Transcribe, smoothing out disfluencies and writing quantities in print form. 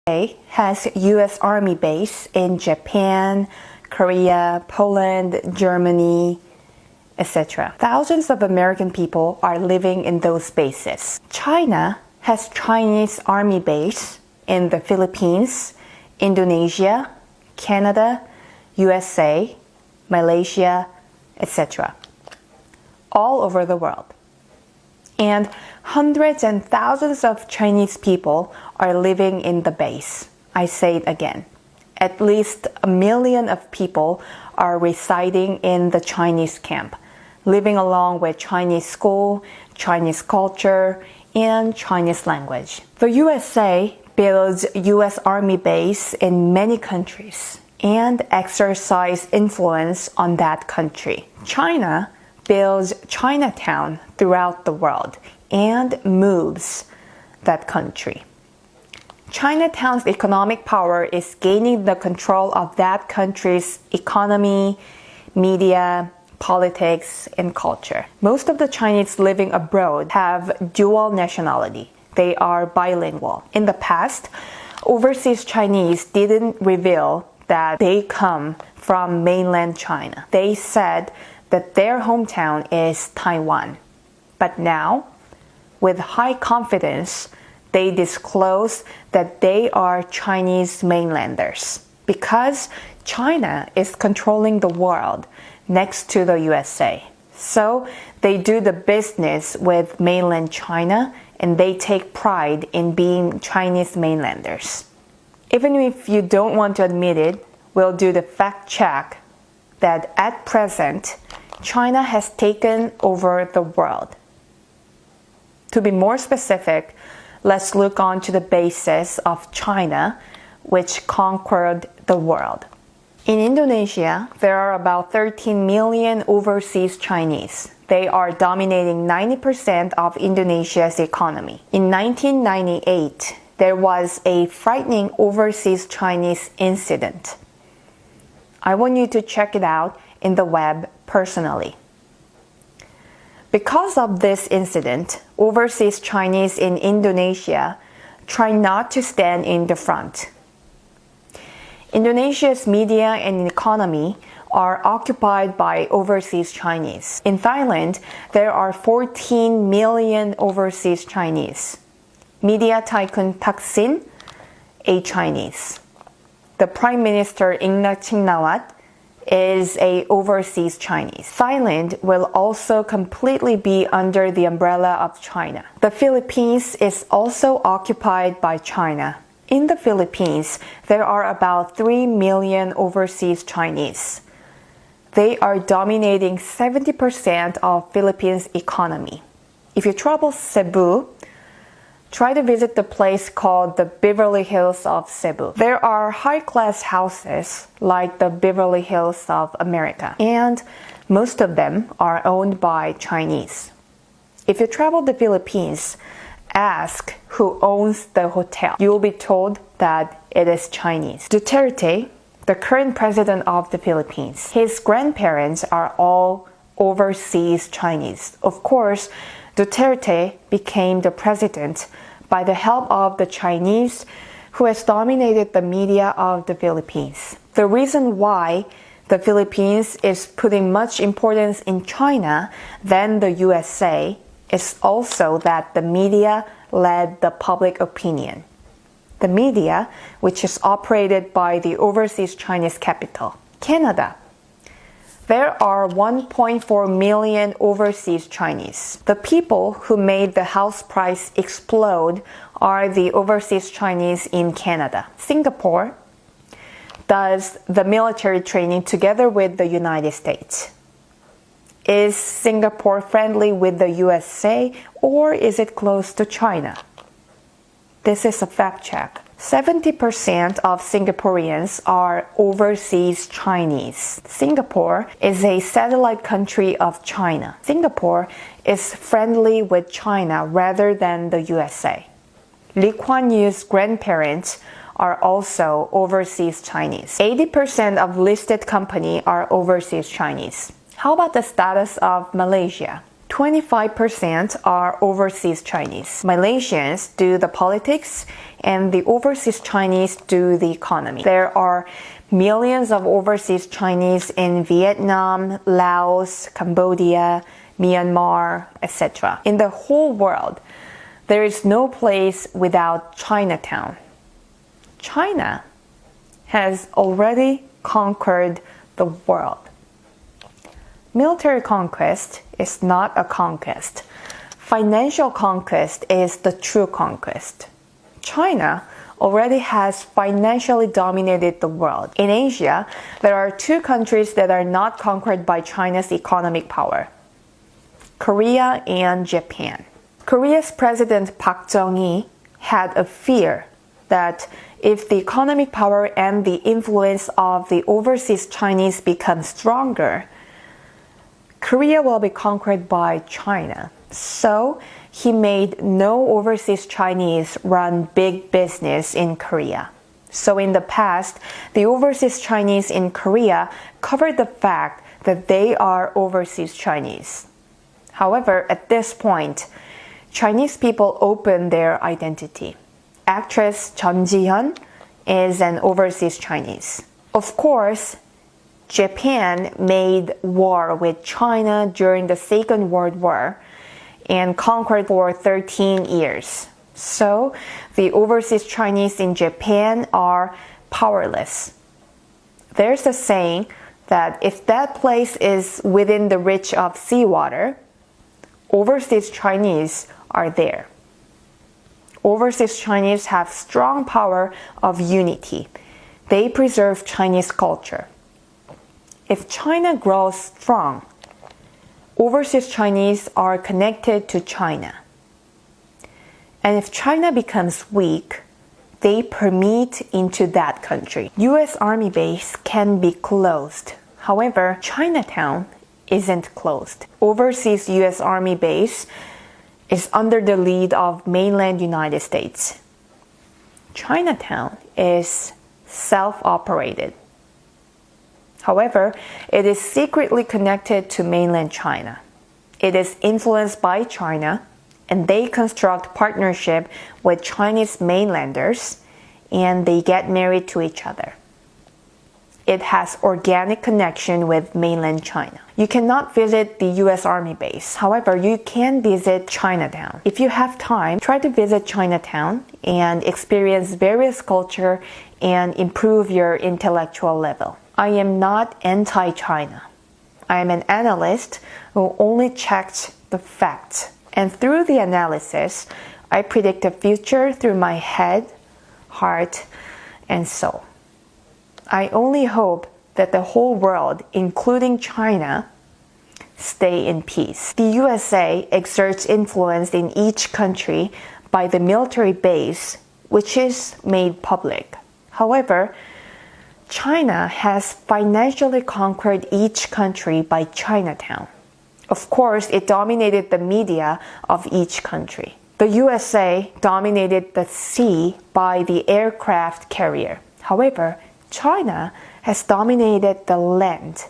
has U.S. Army base in Japan, Korea, Poland, Germany, etc. Thousands of American people are living in those bases. China has Chinese Army base in the Philippines, Indonesia, Canada, USA, Malaysia, etc. all over the world. And hundreds and thousands of Chinese people are living in the base. I say it again. At least 1 million of people are residing in the Chinese camp, living along with Chinese school, Chinese culture, and Chinese language. The USA builds U.S. Army base in many countries and exercise influence on that country. China builds Chinatown throughout the world and moves that country. Chinatown's economic power is gaining the control of that country's economy, media, politics, and culture. Most of the Chinese living abroad have dual nationality. They are bilingual. In the past, overseas Chinese didn't reveal that they come from mainland China. They said that their hometown is Taiwan. But now, with high confidence, they disclose that they are Chinese mainlanders because China is controlling the world next to the USA. So they do the business with mainland China and they take pride in being Chinese mainlanders. Even if you don't want to admit it, we'll do the fact check that at present, China has taken over the world. To be more specific, let's look on to the basis of China, which conquered the world. In Indonesia, there are about 13 million overseas Chinese. They are dominating 90% of Indonesia's economy. In 1998, there was a frightening overseas Chinese incident. I want you to check it out in the web personally. Because of this incident, overseas Chinese in Indonesia try not to stand in the front. Indonesia's media and economy are occupied by overseas Chinese. In Thailand, there are 14 million overseas Chinese. Media tycoon Thaksin, a Chinese. The Prime Minister Ingnak Chingnavat is a overseas Chinese. Thailand will also completely be under the umbrella of China. The Philippines is also occupied by China. In the Philippines, there are about 3 million overseas Chinese. They are dominating 70% of Philippines' economy. If you travel Cebu, try to visit the place called the Beverly Hills of Cebu. There are high-class houses like the Beverly Hills of America, and most of them are owned by Chinese. If you travel the Philippines, ask who owns the hotel. You will be told that it is Chinese. Duterte, the current president of the Philippines, his grandparents are all overseas Chinese. Of course, Duterte became the president by the help of the Chinese who has dominated the media of the Philippines. The reason why the Philippines is putting much importance in China than the USA is also that the media led the public opinion. The media, which is operated by the overseas Chinese capital. Canada. There are 1.4 million overseas Chinese. The people who made the house price explode are the overseas Chinese in Canada. Singapore does the military training together with the United States. Is Singapore friendly with the USA or is it close to China? This is a fact check. 70% of Singaporeans are overseas Chinese. Singapore is a satellite country of China. Singapore is friendly with China rather than the USA. Lee Kuan Yew's grandparents are also overseas Chinese. 80% of listed companies are overseas Chinese. How about the status of Malaysia? 25% are overseas Chinese. Malaysians do the politics and the overseas Chinese do the economy. There are millions of overseas Chinese in Vietnam, Laos, Cambodia, Myanmar, etc. In the whole world, there is no place without Chinatown. China has already conquered the world. Military conquest is not a conquest. Financial conquest is the true conquest. China already has financially dominated the world. In Asia, there are two countries that are not conquered by China's economic power: Korea and Japan. Korea's President Park Chung-hee had a fear that if the economic power and the influence of the overseas Chinese become stronger, Korea will be conquered by China. So he made no overseas Chinese run big business in Korea. So in the past, the overseas Chinese in Korea covered the fact that they are overseas Chinese. However, at this point, Chinese people open their identity. Actress Chun Ji-hyun is an overseas Chinese. Of course, Japan made war with China during the Second World War and conquered for 13 years. So, the overseas Chinese in Japan are powerless. There's a saying that if that place is within the reach of seawater, overseas Chinese are there. Overseas Chinese have strong power of unity. They preserve Chinese culture. If China grows strong, overseas Chinese are connected to China. And if China becomes weak, they permeate into that country. US Army base can be closed. However, Chinatown isn't closed. Overseas US Army base is under the lead of mainland United States. Chinatown is self-operated. However, it is secretly connected to mainland China. It is influenced by China, and they construct partnership with Chinese mainlanders, and they get married to each other. It has organic connection with mainland China. You cannot visit the US Army base. However, you can visit Chinatown. If you have time, try to visit Chinatown and experience various culture and improve your intellectual level. I am not anti-China. I am an analyst who only checked the facts. And through the analysis, I predict the future through my head, heart, and soul. I only hope that the whole world, including China, stay in peace. The USA exerts influence in each country by the military base, which is made public. However, China has financially conquered each country by Chinatown. Of course, it dominated the media of each country. The USA dominated the sea by the aircraft carrier. However, China has dominated the land